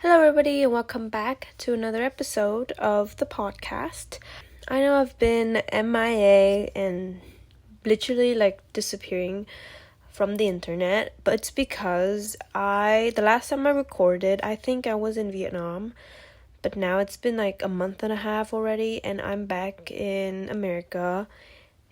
Hello, everybody, and welcome back to another episode of the podcast. I know I've been MIA and literally disappearing from the internet, but it's because the last time I recorded, I think I was in Vietnam, but now it's been like a month and a half already, and I'm back in America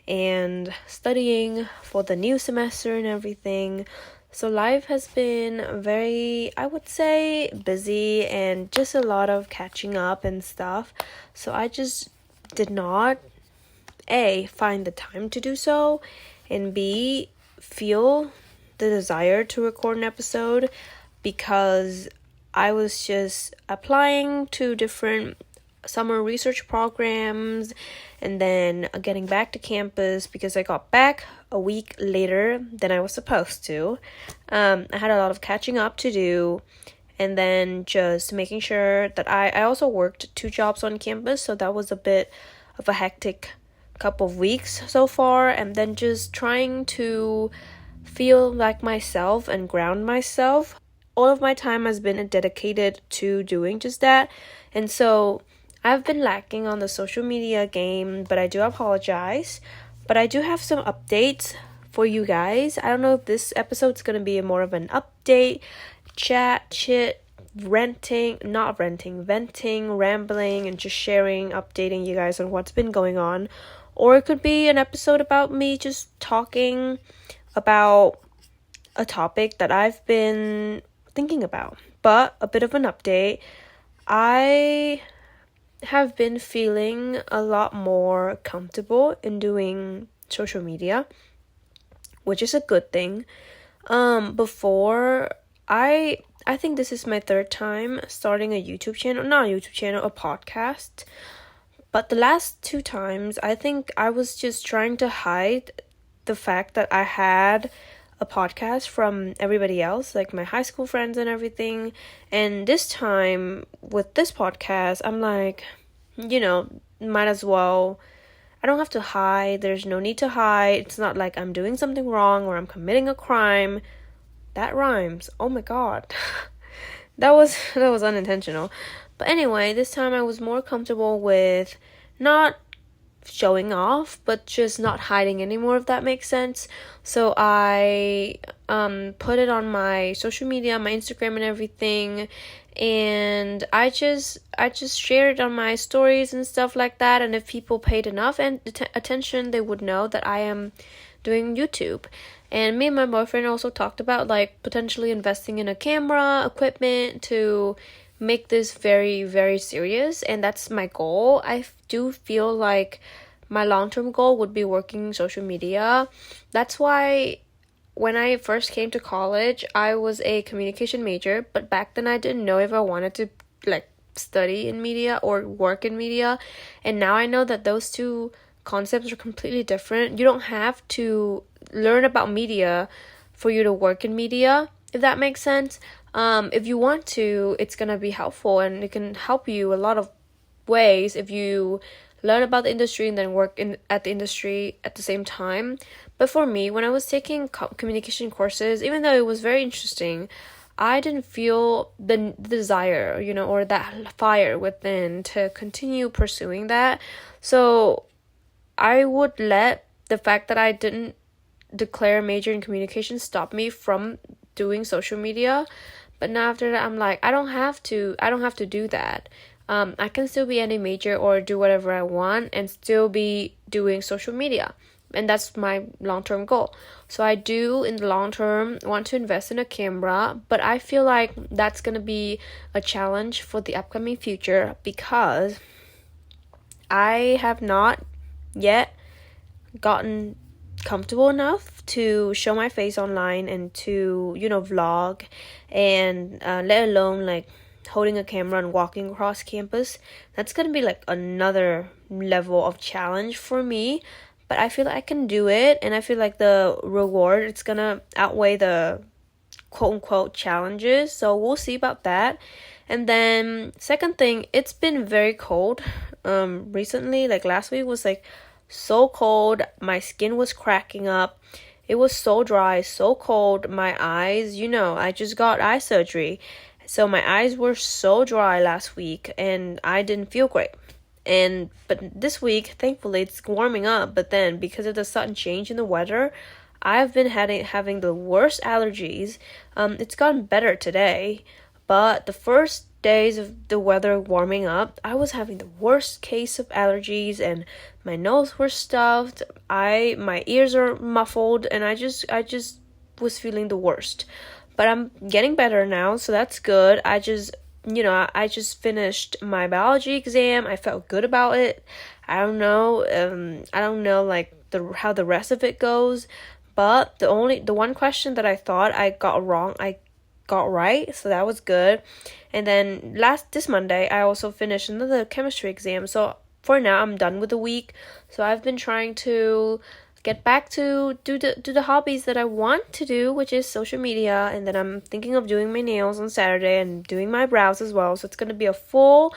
and studying for the new semester and everything. So life has been very, I would say, busy and just a lot of catching up and stuff. So I just did not, A, find the time to do so, and B, feel the desire to record an episode because I was just applying to different summer research programs and then getting back to campus because I got back a week later than I was supposed to. I had a lot of catching up to do, and then just making sure that I also worked 2 jobs on campus, so that was a bit of a hectic couple of weeks so far, and then just trying to feel like myself and ground myself. All of my time has been dedicated to doing just that, and so I've been lacking on the social media game, but I do apologize. But I do have some updates for you guys. I don't know if this episode's going to be more of an update, chit, venting, rambling, and just sharing, updating you guys on what's been going on. Or it could be an episode about me just talking about a topic that I've been thinking about. But a bit of an update. I have been feeling a lot more comfortable in doing social media, which is a good thing. Before, I think this is my 3rd time starting a YouTube channel, not a YouTube channel, a podcast. But the last 2 times, I think I was just trying to hide the fact that I had a podcast from everybody else, like my high school friends and everything. And this time with this podcast, I'm like, might as well. I don't have to hide. There's no need to hide. It's not like I'm doing something wrong or I'm committing a crime. That rhymes. Oh my god. that was unintentional. But anyway, this time I was more comfortable with not showing off, but just not hiding anymore, if that makes sense. So I put it on my social media, my Instagram and everything, and I just shared it on my stories and stuff like that. And if people paid enough attention, they would know that I am doing YouTube. And me and my boyfriend also talked about potentially investing in a camera, equipment to make this very, very serious, and that's my goal. I do feel like my long-term goal would be working social media. That's why when I first came to college, I was a communication major, but back then I didn't know if I wanted to study in media or work in media. And now I know that those 2 concepts are completely different. You don't have to learn about media for you to work in media, if that makes sense. If you want to, it's gonna be helpful and it can help you a lot of ways if you learn about the industry and then work at the industry at the same time. But for me, when I was taking communication courses, even though it was very interesting, I didn't feel the desire, or that fire within to continue pursuing that. So I would let the fact that I didn't declare a major in communication stop me from doing social media. But now after that, I'm like, I don't have to do that. I can still be any major or do whatever I want and still be doing social media. And that's my long-term goal. So I do, in the long term, want to invest in a camera, but I feel like that's going to be a challenge for the upcoming future because I have not yet gotten comfortable enough to show my face online and to, vlog and let alone holding a camera and walking across campus. That's going to be another level of challenge for me. But I feel like I can do it, and I feel like the reward, it's gonna outweigh the quote-unquote challenges, so we'll see about that. And then, second thing, it's been very cold recently. Last week was so cold, my skin was cracking up, it was so dry, so cold, my eyes, I just got eye surgery, So my eyes were so dry last week and I didn't feel great. But this week, thankfully, it's warming up. But then, because of the sudden change in the weather, I've been having the worst allergies. It's gotten better today, but the first days of the weather warming up, I was having the worst case of allergies, and my nose were stuffed. My ears are muffled, and I just was feeling the worst. But I'm getting better now, so that's good. I just finished my biology exam. I felt good about it. I don't know like how the rest of it goes, but the one question that I thought I got wrong, I got right, so that was good. And then this Monday, I also finished another chemistry exam. So for now, I'm done with the week. So I've been trying to get back to do the hobbies that I want to do, which is social media, and then I'm thinking of doing my nails on Saturday and doing my brows as well. So it's gonna be a full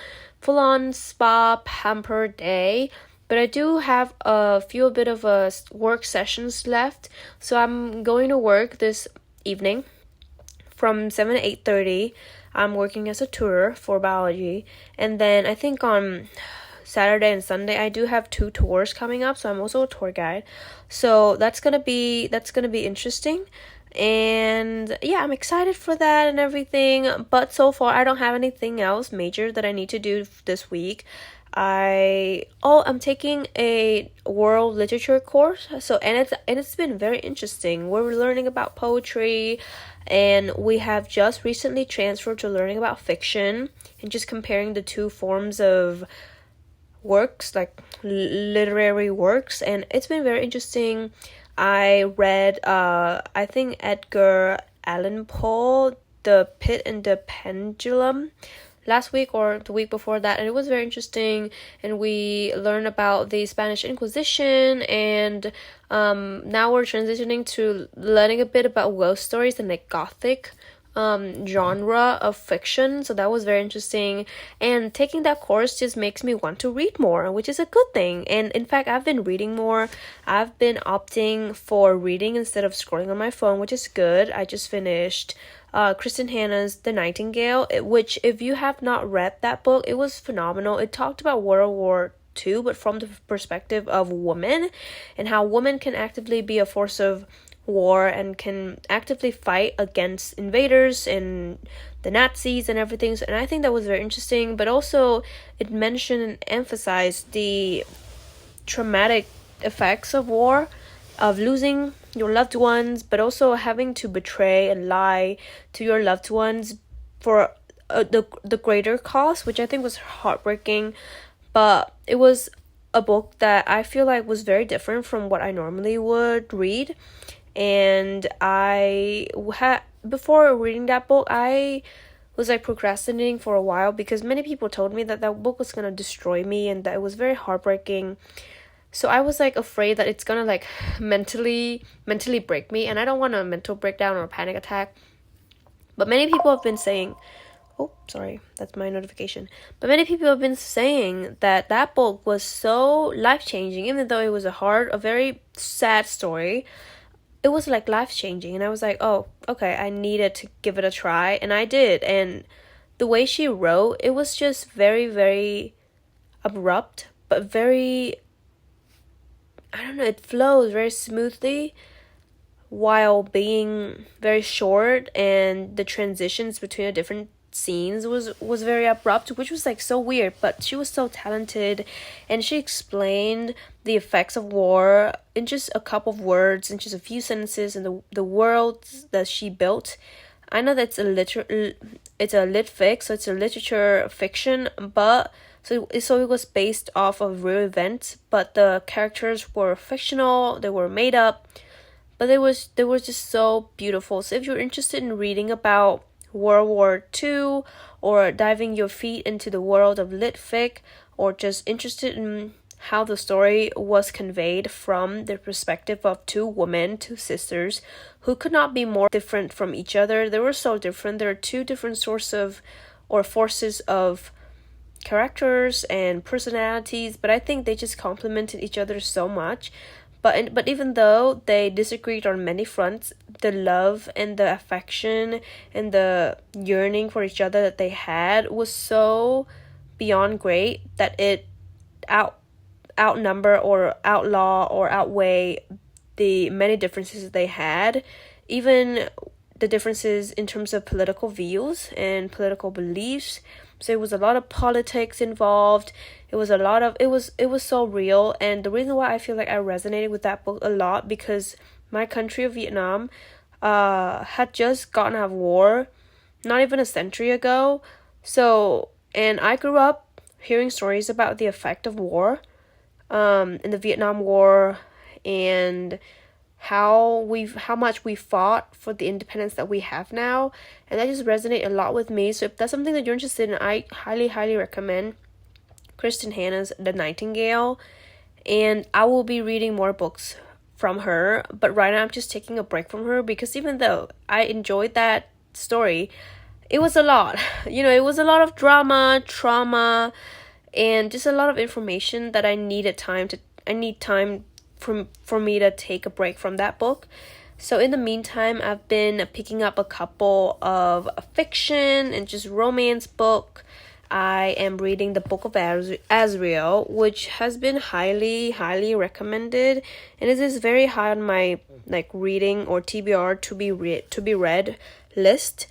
on spa pamper day. But I do have a few bit of work sessions left, so I'm going to work this evening from 7 to 8:30. I'm working as a tutor for biology, and then I think on Saturday and Sunday I do have 2 tours coming up, so I'm also a tour guide. So that's gonna be interesting. And yeah, I'm excited for that and everything. But so far I don't have anything else major that I need to do this week. I'm taking a world literature course. So it's been very interesting. We're learning about poetry, and we have just recently transferred to learning about fiction and just comparing the two forms of works, like literary works, and it's been very interesting. I read I think Edgar Allan Poe, The Pit and the Pendulum, last week or the week before that, and it was very interesting. And we learned about the Spanish Inquisition, and now we're transitioning to learning a bit about ghost stories and like gothic genre of fiction. So that was very interesting, and taking that course just makes me want to read more, which is a good thing. And in fact, I've been reading more. I've been opting for reading instead of scrolling on my phone, which is good. I just finished Kristen Hanna's The Nightingale, which, if you have not read that book, it was phenomenal. It talked about World War II, but from the perspective of women, and how women can actively be a force of war and can actively fight against invaders and the Nazis and everything. And I think that was very interesting. But also, it mentioned and emphasized the traumatic effects of war, of losing your loved ones, but also having to betray and lie to your loved ones for the greater cause, which I think was heartbreaking. But it was a book that I feel like was very different from what I normally would read. And before reading that book, I was like procrastinating for a while because many people told me that book was gonna destroy me and that it was very heartbreaking. So I was like afraid that it's gonna like mentally break me, and I don't want a mental breakdown or a panic attack. But many people have been saying, oh, sorry, that's my notification. But many people have been saying that book was so life-changing, even though it was a very sad story. It was like life-changing, and I was like, oh, okay, I needed to give it a try, and I did. And the way she wrote, it was just very, very abrupt, but very, I don't know, it flows very smoothly while being very short, and the transitions between the different scenes was very abrupt, which was like so weird. But she was so talented, and she explained the effects of war in just a couple of words, in just a few sentences, and the worlds that she built. I know that it's a lit fic, so it's a literature fiction, but so it was based off of real events, but the characters were fictional, they were made up, but they were just so beautiful. So if you're interested in reading about World War II, or diving your feet into the world of lit fic, or just interested in how the story was conveyed from the perspective of two sisters who could not be more different from each other. They were so different. There are two different forces of characters and personalities, but I think they just complemented each other so much. but even though they disagreed on many fronts, the love and the affection and the yearning for each other that they had was so beyond great that it outnumber or outlaw or outweigh the many differences that they had, even the differences in terms of political views and political beliefs. So it was a lot of politics involved. It was so real. And the reason why I feel like I resonated with that book a lot, because my country of Vietnam had just gotten out of war not even a century ago. So, and I grew up hearing stories about the effect of war in the Vietnam War, and how much we fought for the independence that we have now, and that just resonate a lot with me. So if that's something that you're interested in, I highly recommend Kristin Hannah's The Nightingale, and I will be reading more books from her, but right now I'm just taking a break from her, because even though I enjoyed that story, it was a lot. It was a lot of drama, trauma, and just a lot of information that I need time for me to take a break from that book. So in the meantime, I've been picking up a couple of fiction and just romance book. I am reading the Book of Azrael, which has been highly recommended, and it is very high on my reading or TBR to be read list.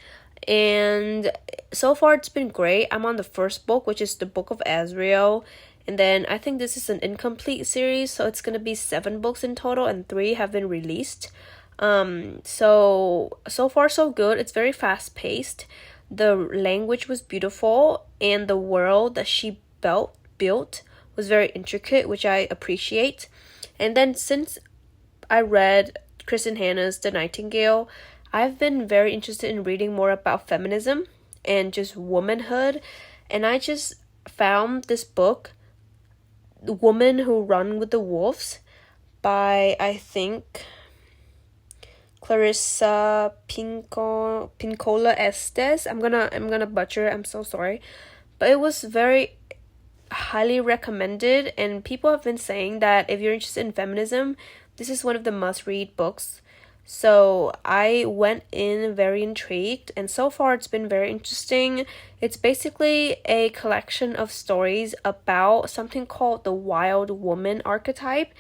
And so far it's been great. I'm on the first book, which is the Book of Azrael. And then I think this is an incomplete series, so it's going to be 7 books in total, and 3 have been released. So far so good. It's very fast paced. The language was beautiful, and the world that she built was very intricate, which I appreciate. And then since I read Kristin Hannah's The Nightingale, I've been very interested in reading more about feminism and just womanhood. And I just found this book, The Woman Who Run with the Wolves, by, I think, Clarissa Pinkola Estes. I'm gonna butcher it, I'm so sorry. But it was very highly recommended, and people have been saying that if you're interested in feminism, this is one of the must-read books. So I went in very intrigued, and so far it's been very interesting. It's basically a collection of stories about something called the wild woman archetype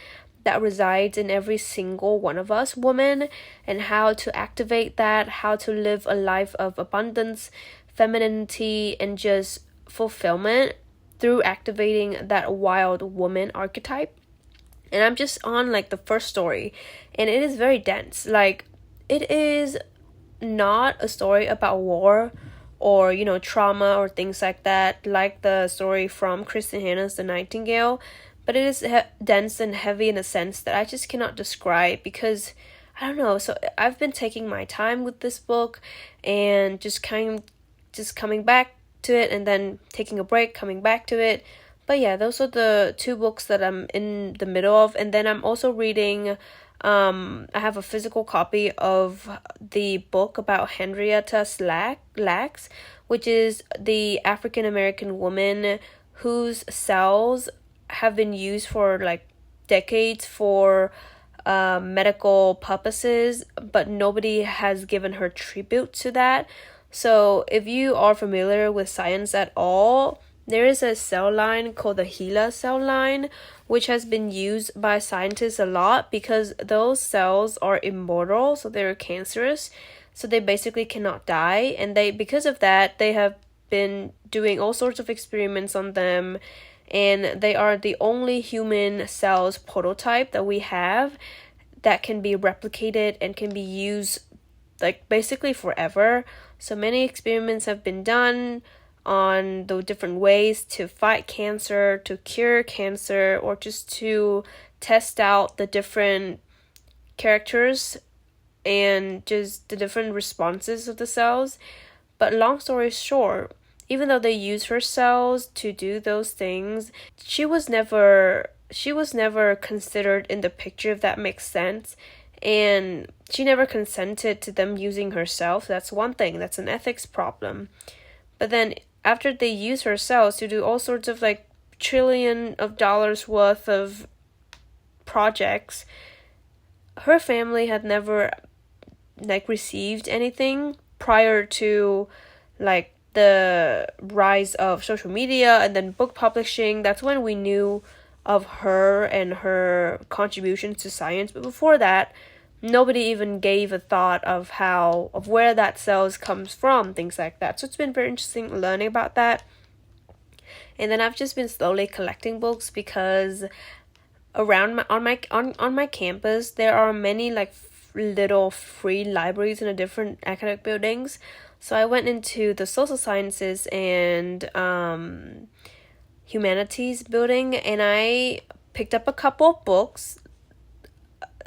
that resides in every single one of us women, and how to activate that, how to live a life of abundance, femininity, and just fulfillment through activating that wild woman archetype. And I'm just on the first story, and it is very dense. It is not a story about war or trauma or things like that, like the story from Kristin Hannah's The Nightingale, but it is dense and heavy in a sense that I just cannot describe, because I don't know. So I've been taking my time with this book and just coming back to it, and then taking a break, coming back to it. But yeah, those are the 2 books that I'm in the middle of. And then I'm also reading, I have a physical copy of the book about Henrietta Lacks, which is the African American woman whose cells have been used for decades for medical purposes, but nobody has given her tribute to that. So if you are familiar with science at all, there is a cell line called the HeLa cell line, which has been used by scientists a lot because those cells are immortal, so they're cancerous, so they basically cannot die. And because of that, they have been doing all sorts of experiments on them, and they are the only human cells prototype that we have that can be replicated and can be used basically forever. So many experiments have been done on the different ways to fight cancer, to cure cancer, or just to test out the different characters and just the different responses of the cells. But long story short, even though they use her cells to do those things, she was never considered in the picture, if that makes sense. And she never consented to them using herself. That's one thing. That's an ethics problem. But then after they use her cells to do all sorts of $1 trillion worth of projects, her family had never like received anything prior to like the rise of social media and then book publishing. That's when we knew of her and her contributions to science. But before that, nobody even gave a thought of where that cells comes from, things like that. So it's been very interesting learning about that. And then I've just been slowly collecting books because around on my campus there are many like little free libraries in the different academic buildings. So I went into the social sciences and humanities building, and I picked up a couple of books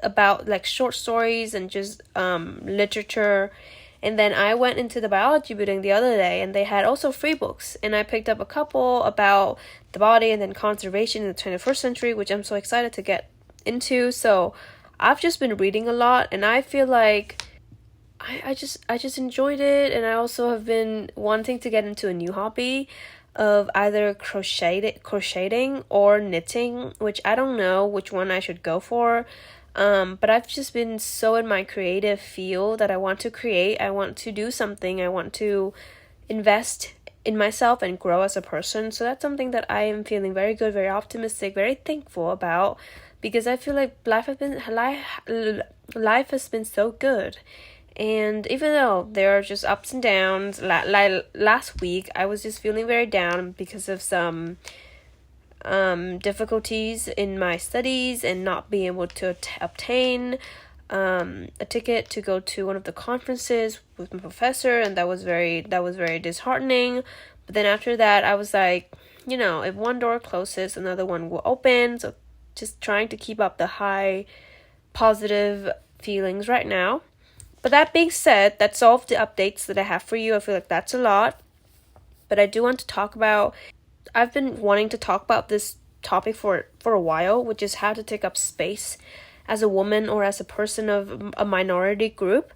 about like short stories and just literature. And then I went into the biology building the other day, and they had also free books, and I picked up a couple about the body and then conservation in the 21st century, which I'm so excited to get into. So I've just been reading a lot, and I feel like I just enjoyed it. And I also have been wanting to get into a new hobby of either crocheting or knitting, which I don't know which one I should go for. But I've just been so in my creative field that I want to create, I want to do something, I want to invest in myself and grow as a person. So that's something that I am feeling very good, very optimistic, very thankful about, because I feel like life has been so good. And even though there are just ups and downs, last week I was just feeling very down because of some difficulties in my studies and not being able to obtain a ticket to go to one of the conferences with my professor, and that was very disheartening. But then after that, I was like, if one door closes, another one will open. So just trying to keep up the high positive feelings right now. But that being said, that's all of the updates that I have for you. I feel like that's a lot, but I do want to talk about, I've been wanting to talk about this topic for a while, which is how to take up space as a woman or as a person of a minority group,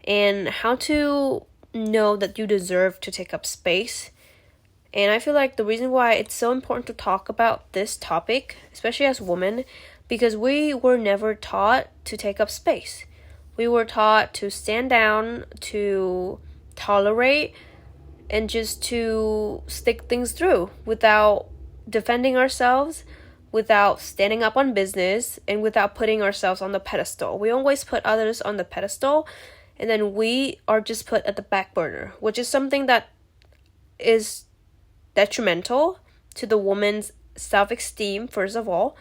and how to know that you deserve to take up space. And I feel like the reason why it's so important to talk about this topic, especially as women, because we were never taught to take up space. We were taught to stand down, to tolerate, and just to stick things through without defending ourselves, without standing up on business, and without putting ourselves on the pedestal. We always put others on the pedestal, and then we are just put at the back burner, which is something that is detrimental to the woman's self-esteem, first of all,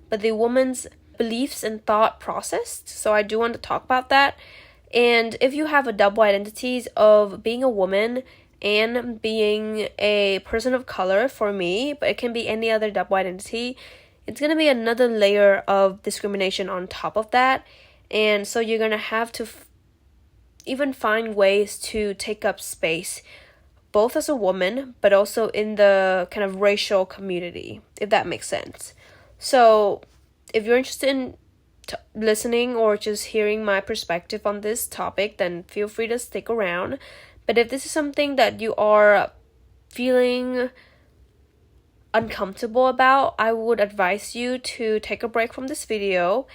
but the woman's beliefs and thought process. So I do want to talk about that. And if you have a double identities of being a woman and being a person of color, for me, but it can be any other double identity, it's going to be another layer of discrimination on top of that. And so you're going to have to even find ways to take up space, both as a woman, but also in the kind of racial community, if that makes sense. So if you're interested in listening or just hearing my perspective on this topic, then feel free to stick around. But if this is something that you are feeling uncomfortable about, I would advise you to take a break from this video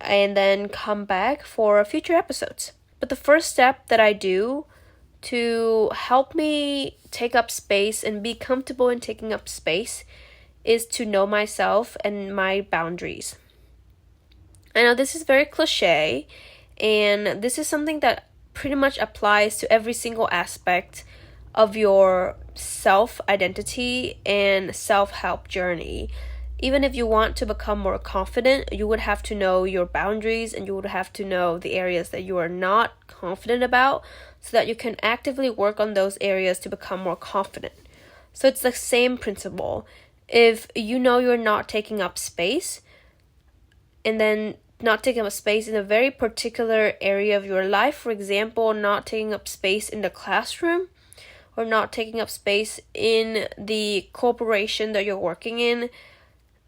and then come back for future episodes. But the first step that I do to help me take up space and be comfortable in taking up space is to know myself and my boundaries. I know this is very cliche, and this is something that pretty much applies to every single aspect of your self-identity and self-help journey. Even if you want to become more confident, you would have to know your boundaries, and you would have to know the areas that you are not confident about so that you can actively work on those areas to become more confident. So it's the same principle. If you know you're not taking up space, and then not taking up space in a very particular area of your life, for example, not taking up space in the classroom, or not taking up space in the corporation that you're working in,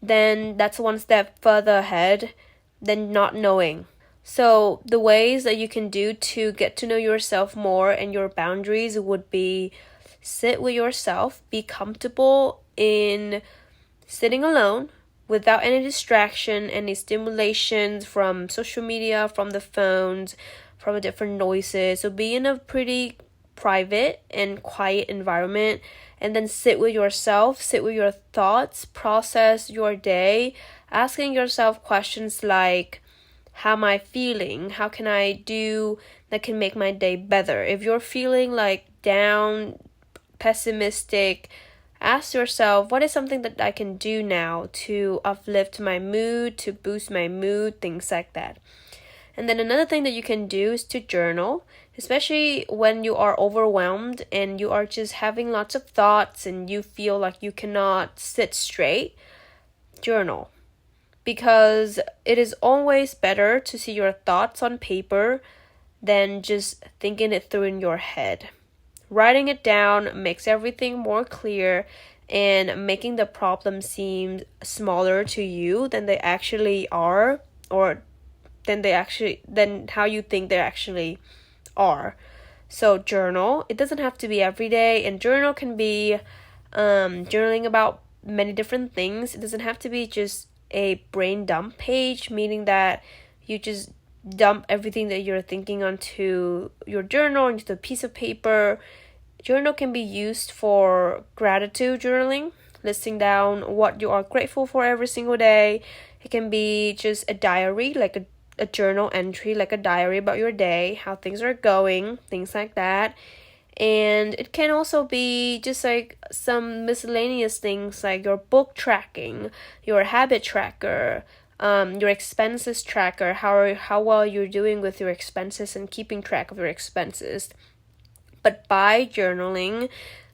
then that's one step further ahead than not knowing. So the ways that you can do to get to know yourself more and your boundaries would be sit with yourself, be comfortable in sitting alone, without any distraction, any stimulations from social media, from the phones, from the different noises. So be in a pretty private and quiet environment, and then sit with yourself, sit with your thoughts, process your day, asking yourself questions like, how am I feeling? How can I do that can make my day better? If you're feeling like down, pessimistic, ask yourself, what is something that I can do now to uplift my mood, to boost my mood, things like that. And then another thing that you can do is to journal, especially when you are overwhelmed and you are just having lots of thoughts and you feel like you cannot sit straight. Journal. Because it is always better to see your thoughts on paper than just thinking it through in your head. Writing it down makes everything more clear and making the problem seem smaller to you than they actually are, or than how you think they actually are. So journal. It doesn't have to be every day, and journal can be journaling about many different things. It doesn't have to be just a brain dump page, meaning that you just dump everything that you're thinking onto your journal, into a piece of paper. Journal can be used for gratitude journaling, listing down what you are grateful for every single day. It can be just a diary, like a journal entry, like a diary about your day, how things are going, things like that. And it can also be just like some miscellaneous things like your book tracking, your habit tracker, your expenses tracker, how well you're doing with your expenses and keeping track of your expenses. But by journaling,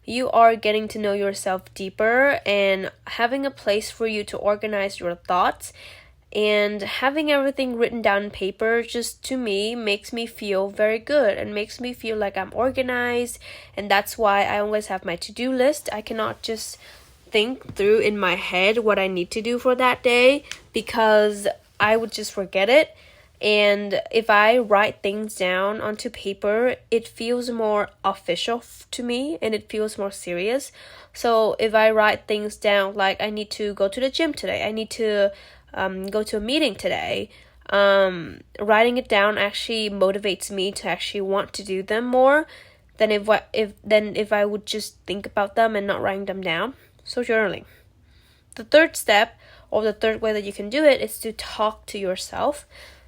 you are getting to know yourself deeper and having a place for you to organize your thoughts. And having everything written down on paper, just to me, makes me feel very good and makes me feel like I'm organized. And that's why I always have my to-do list. I cannot just think through in my head what I need to do for that day, because I would just forget it. And if I write things down onto paper, it feels more official to me and it feels more serious. So if I write things down like I need to go to the gym today, I need to go to a meeting today, writing it down actually motivates me to actually want to do them more than if I would just think about them and not writing them down. So journaling. The third step, or the third way that you can do it, is to talk to yourself.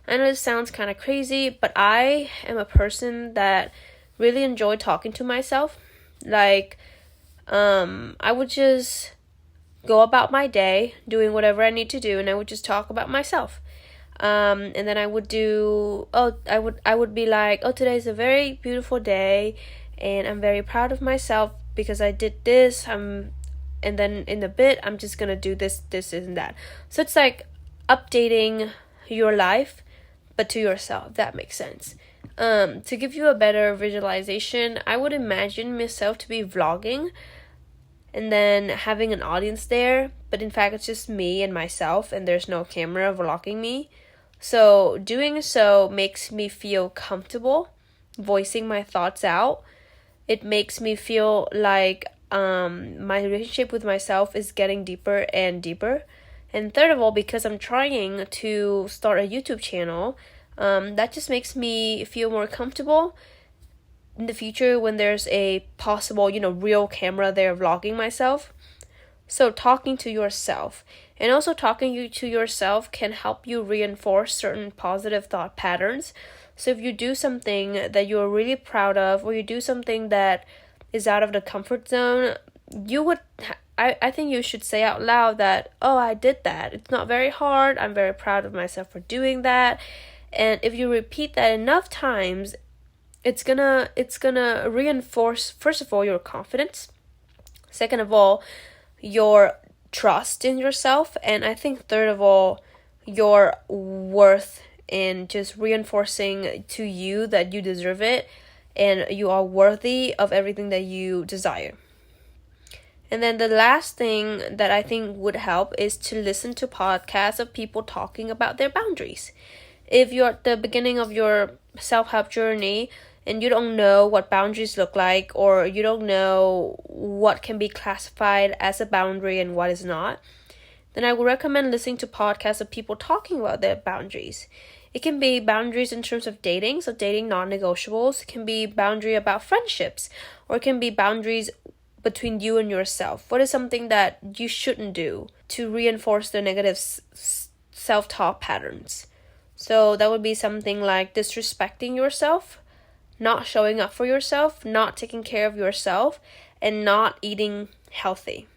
I know this sounds kind of crazy, but I am a person that really enjoy talking to myself. Like, I would just go about my day, doing whatever I need to do, and I would just talk about myself. And then I would be like, oh, today's a very beautiful day, and I'm very proud of myself because I did this. And then in a bit, I'm just gonna do this, and that. So it's like updating your life, but to yourself, if that makes sense. To give you a better visualization, I would imagine myself to be vlogging and then having an audience there, but in fact it's just me and myself and there's no camera vlogging me. So doing so makes me feel comfortable voicing my thoughts out. It makes me feel like my relationship with myself is getting deeper and deeper. And third of all, because I'm trying to start a YouTube channel, that just makes me feel more comfortable in the future when there's a possible, real camera there vlogging myself. So talking to yourself, and also talking to yourself can help you reinforce certain positive thought patterns. So if you do something that you're really proud of, or you do something that is out of the comfort zone, I think you should say out loud that, oh, I did that. It's not very hard. I'm very proud of myself for doing that. And if you repeat that enough times, it's gonna reinforce, first of all, your confidence. Second of all, your trust in yourself. And I think third of all, your worth, in just reinforcing to you that you deserve it and you are worthy of everything that you desire. And then the last thing that I think would help is to listen to podcasts of people talking about their boundaries. If you're at the beginning of your self-help journey and you don't know what boundaries look like, or you don't know what can be classified as a boundary and what is not, then I would recommend listening to podcasts of people talking about their boundaries. It can be boundaries in terms of dating, so dating non-negotiables. It can be boundary about friendships, or it can be boundaries between you and yourself. What is something that you shouldn't do to reinforce the negative self-talk patterns? So that would be something like disrespecting yourself, not showing up for yourself, not taking care of yourself, and not eating healthy.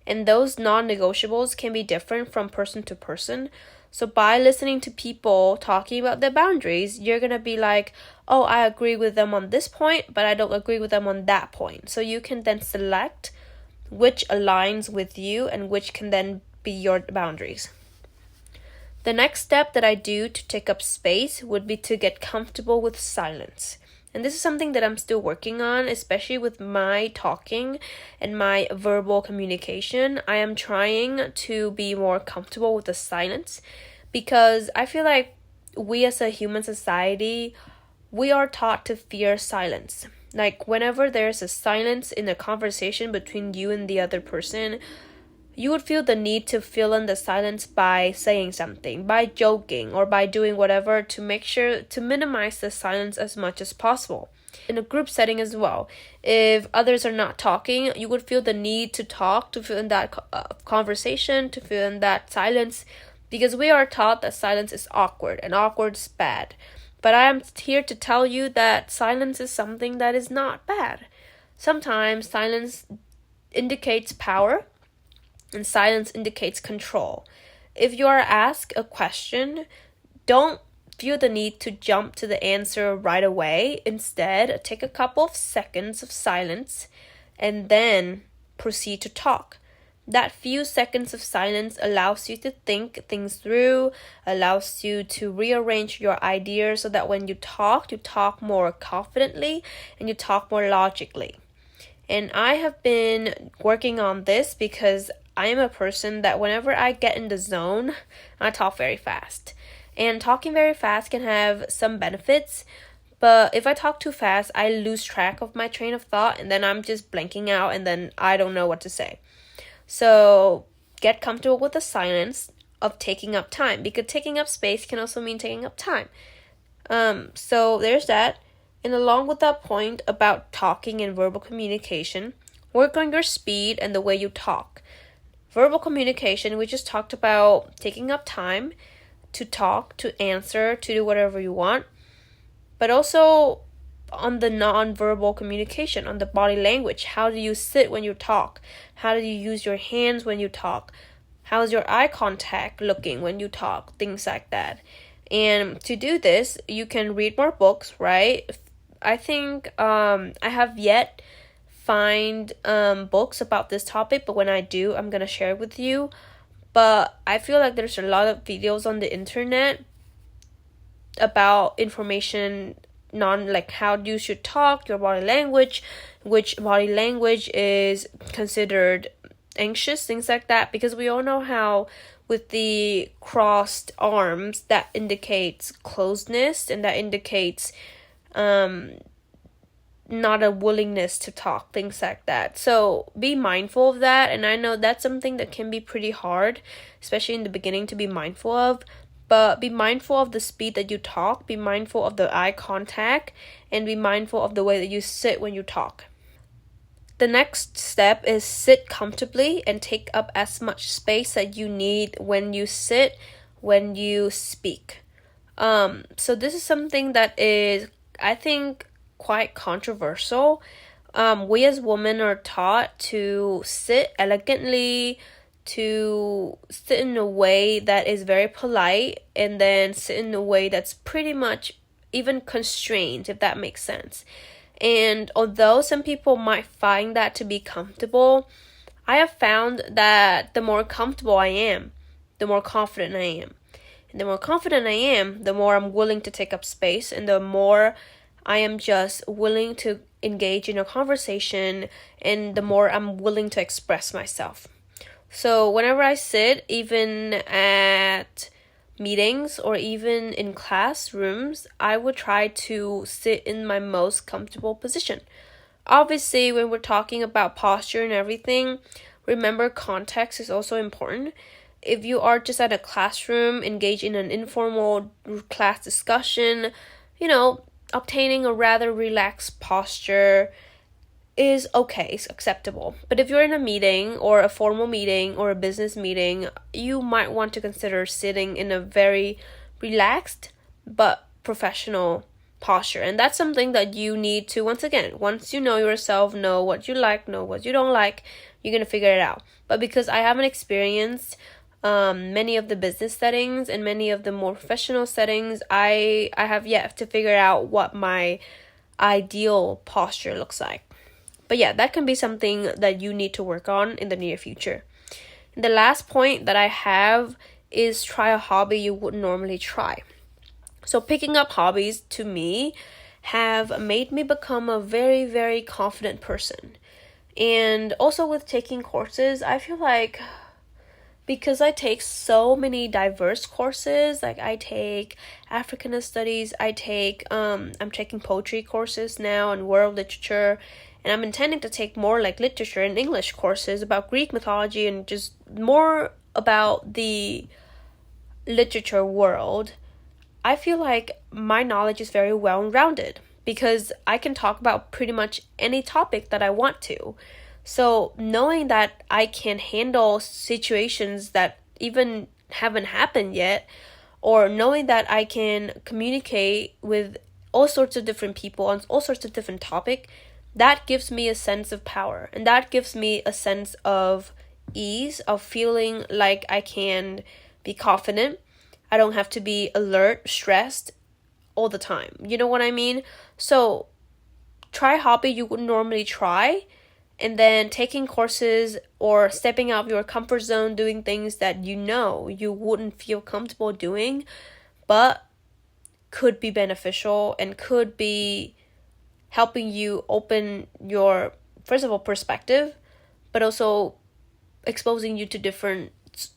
And those non-negotiables can be different from person to person. So by listening to people talking about their boundaries, you're going to be like, oh, I agree with them on this point, but I don't agree with them on that point. So you can then select which aligns with you and which can then be your boundaries. The next step that I do to take up space would be to get comfortable with silence. And this is something that I'm still working on, especially with my talking and my verbal communication. I am trying to be more comfortable with the silence because I feel like we as a human society, we are taught to fear silence. Like whenever there's a silence in a conversation between you and the other person, you would feel the need to fill in the silence by saying something, by joking, or by doing whatever to make sure to minimize the silence as much as possible. In a group setting as well, if others are not talking, you would feel the need to talk, to fill in that conversation, to fill in that silence, because we are taught that silence is awkward, and awkward is bad. But I am here to tell you that silence is something that is not bad. Sometimes silence indicates power, and silence indicates control. If you are asked a question, don't feel the need to jump to the answer right away. Instead, take a couple of seconds of silence and then proceed to talk. That few seconds of silence allows you to think things through, allows you to rearrange your ideas so that when you talk more confidently and you talk more logically. And I have been working on this because I am a person that whenever I get in the zone, I talk very fast. And talking very fast can have some benefits, but if I talk too fast, I lose track of my train of thought and then I'm just blanking out and then I don't know what to say. So get comfortable with the silence of taking up time, because taking up space can also mean taking up time. So there's that. And along with that point about talking and verbal communication, work on your speed and the way you talk. Verbal communication, we just talked about taking up time to talk, to answer, to do whatever you want. But also on the non-verbal communication, on the body language. How do you sit when you talk? How do you use your hands when you talk? How's your eye contact looking when you talk? Things like that. And to do this, you can read more books, right? I think I have yet find books about this topic, but when I do, I'm gonna share it with you. But I feel like there's a lot of videos on the internet about information like how you should talk, your body language, which body language is considered anxious, things like that, because we all know how with the crossed arms that indicates closeness and that indicates not a willingness to talk, things like that. So be mindful of that. And I know that's something that can be pretty hard, especially in the beginning, to be mindful of. But be mindful of the speed that you talk, be mindful of the eye contact, and be mindful of the way that you sit when you talk. The next step is sit comfortably and take up as much space that you need when you sit, when you speak. So this is something that is, I think, quite controversial. We as women are taught to sit elegantly, to sit in a way that is very polite, and then sit in a way that's pretty much even constrained, if that makes sense. And although some people might find that to be comfortable, I have found that the more comfortable I am, the more confident I am. And the more confident I am, the more I'm willing to take up space, and the more I am just willing to engage in a conversation, and the more I'm willing to express myself. So whenever I sit, even at meetings or even in classrooms, I would try to sit in my most comfortable position. Obviously, when we're talking about posture and everything, remember context is also important. If you are just at a classroom, engaged in an informal class discussion, obtaining a rather relaxed posture is okay, it's acceptable. But if you're in a meeting or a formal meeting or a business meeting, you might want to consider sitting in a very relaxed but professional posture. And that's something that you need to, once you know yourself, know what you like, know what you don't like, you're going to figure it out. But because I haven't experienced many of the business settings and many of the more professional settings, I have yet to figure out what my ideal posture looks like. But yeah, that can be something that you need to work on in the near future. And the last point that I have is try a hobby you wouldn't normally try. So picking up hobbies to me have made me become a very, very confident person. And also with taking courses, I feel like because I take so many diverse courses, like I take African studies, I'm taking poetry courses now and world literature, and I'm intending to take more like literature and English courses about Greek mythology and just more about the literature world. I feel like my knowledge is very well-rounded because I can talk about pretty much any topic that I want to. So knowing that I can handle situations that even haven't happened yet, or knowing that I can communicate with all sorts of different people on all sorts of different topics, that gives me a sense of power. And that gives me a sense of ease, of feeling like I can be confident. I don't have to be alert, stressed all the time. You know what I mean? So try a hobby you wouldn't normally try. And then taking courses or stepping out of your comfort zone, doing things that you wouldn't feel comfortable doing, but could be beneficial and could be helping you open your, first of all, perspective, but also exposing you to different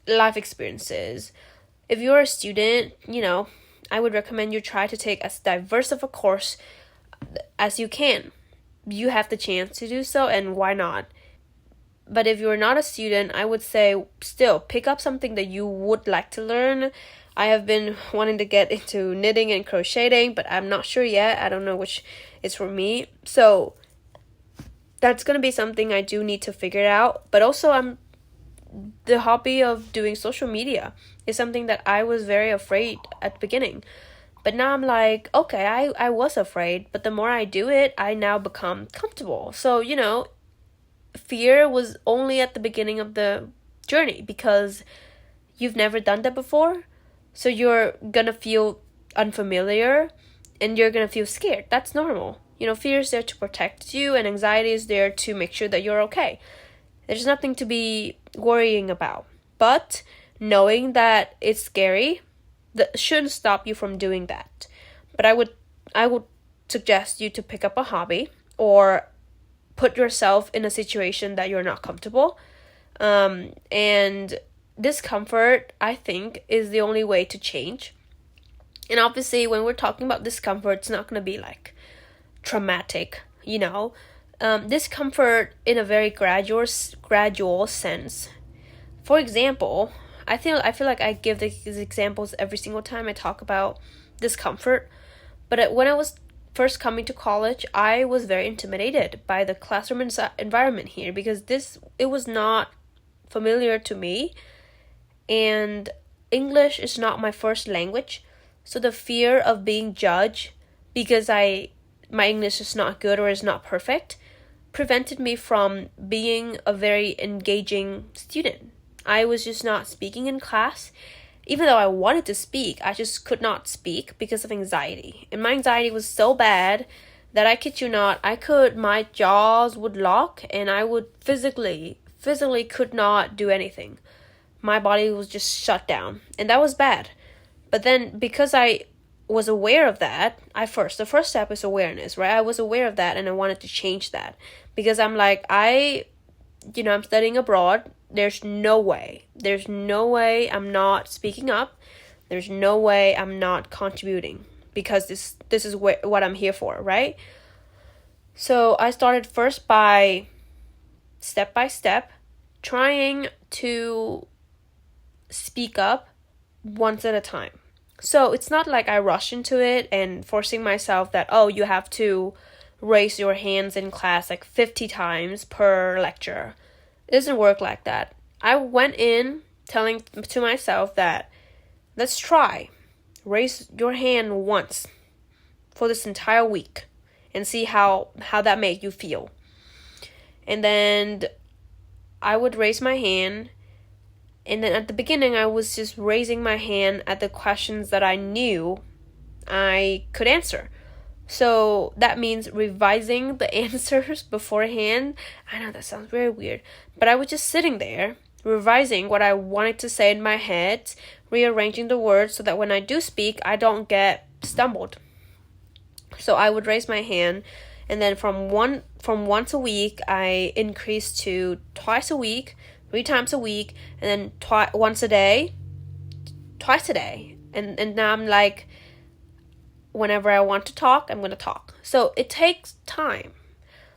life experiences. If you're a student, I would recommend you try to take as diverse of a course as you can. You have the chance to do so, and why not? But if you're not a student, I would say still pick up something that you would like to learn. I have been wanting to get into knitting and crocheting, but I'm not sure yet. I don't know which is for me. So that's going to be something I do need to figure out. But also the hobby of doing social media is something that I was very afraid at the beginning. But now I'm like, okay, I was afraid, but the more I do it, I now become comfortable. So, fear was only at the beginning of the journey because you've never done that before. So you're gonna feel unfamiliar and you're gonna feel scared. That's normal. Fear is there to protect you and anxiety is there to make sure that you're okay. There's nothing to be worrying about. But knowing that it's scary, that shouldn't stop you from doing that. But I would suggest you to pick up a hobby or put yourself in a situation that you're not comfortable. And discomfort, I think, is the only way to change. And obviously, when we're talking about discomfort, it's not going to be like traumatic, discomfort in a very gradual sense. For example, I feel like I give these examples every single time I talk about discomfort. But when I was first coming to college, I was very intimidated by the classroom environment here because it was not familiar to me. And English is not my first language. So the fear of being judged because my English is not good or is not perfect prevented me from being a very engaging student. I was just not speaking in class. Even though I wanted to speak, I just could not speak because of anxiety. And my anxiety was so bad that I kid you not, my jaws would lock and I would physically could not do anything. My body was just shut down. And that was bad. But then because I was aware of that, the first step is awareness, right? I was aware of that and I wanted to change that. Because I'm like, I'm studying abroad. There's no way I'm not speaking up. There's no way I'm not contributing because this is what I'm here for, right? So I started first by step trying to speak up once at a time. So it's not like I rush into it and forcing myself that, oh, you have to raise your hands in class like 50 times per lecture. It doesn't work like that. I went in telling to myself that let's try. Raise your hand once for this entire week and see how that made you feel. And then I would raise my hand, and then at the beginning I was just raising my hand at the questions that I knew I could answer. So that means revising the answers beforehand. I know that sounds very weird, but I was just sitting there revising what I wanted to say in my head, rearranging the words so that when I do speak, I don't get stumbled. So I would raise my hand, and then from once a week, I increased to twice a week, 3 times a week, and then once a day, twice a day. And now I'm like, whenever I want to talk, I'm going to talk. So it takes time.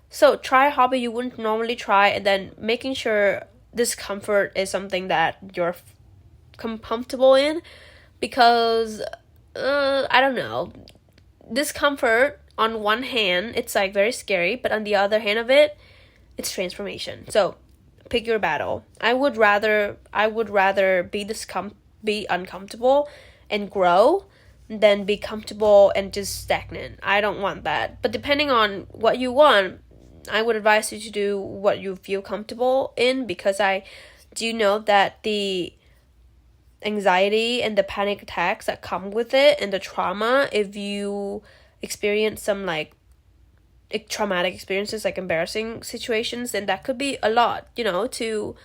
So try a hobby you wouldn't normally try, and then making sure discomfort is something that you're comfortable in, because I don't know, discomfort on one hand, it's like very scary, but on the other hand of it, it's transformation. So pick your battle. I would rather be uncomfortable and grow than be comfortable and just stagnant. I don't want that. But depending on what you want, I would advise you to do what you feel comfortable in, because I do know that the anxiety and the panic attacks that come with it and the trauma, if you experience some like traumatic experiences, like embarrassing situations, then that could be a lot, to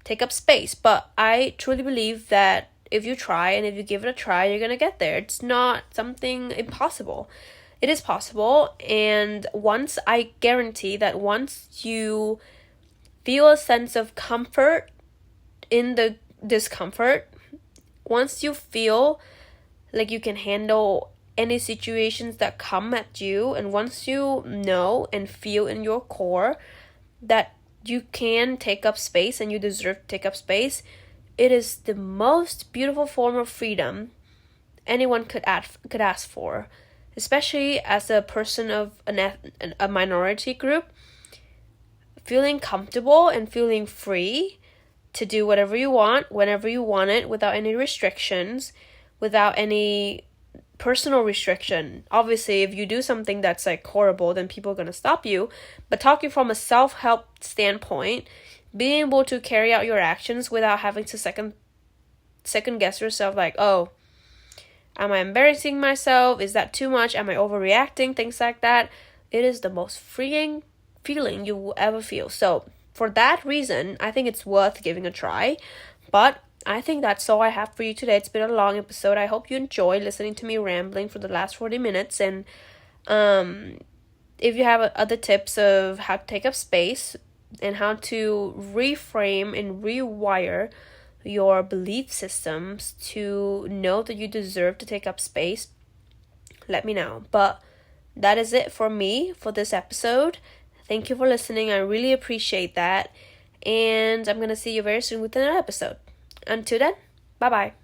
take up space. But I truly believe that if you try and if you give it a try, you're gonna get there. It's not something impossible. It is possible, and I guarantee that once you feel a sense of comfort in the discomfort, once you feel like you can handle any situations that come at you, and once you know and feel in your core that you can take up space and you deserve to take up space, it is the most beautiful form of freedom anyone could ask for, especially as a person of a minority group. Feeling comfortable and feeling free to do whatever you want, whenever you want it, without any restrictions, without any personal restriction. Obviously, if you do something that's like horrible, then people are going to stop you. But talking from a self-help standpoint, being able to carry out your actions without having to second guess yourself, like, oh, am I embarrassing myself? Is that too much? Am I overreacting? Things like that. It is the most freeing feeling you will ever feel. So for that reason, I think it's worth giving a try. But I think that's all I have for you today. It's been a long episode. I hope you enjoyed listening to me rambling for the last 40 minutes. And if you have other tips of how to take up space and how to reframe and rewire your belief systems to know that you deserve to take up space, let me know. But that is it for me for this episode. Thank you for listening. I really appreciate that. And I'm going to see you very soon with another episode. Until then, bye-bye.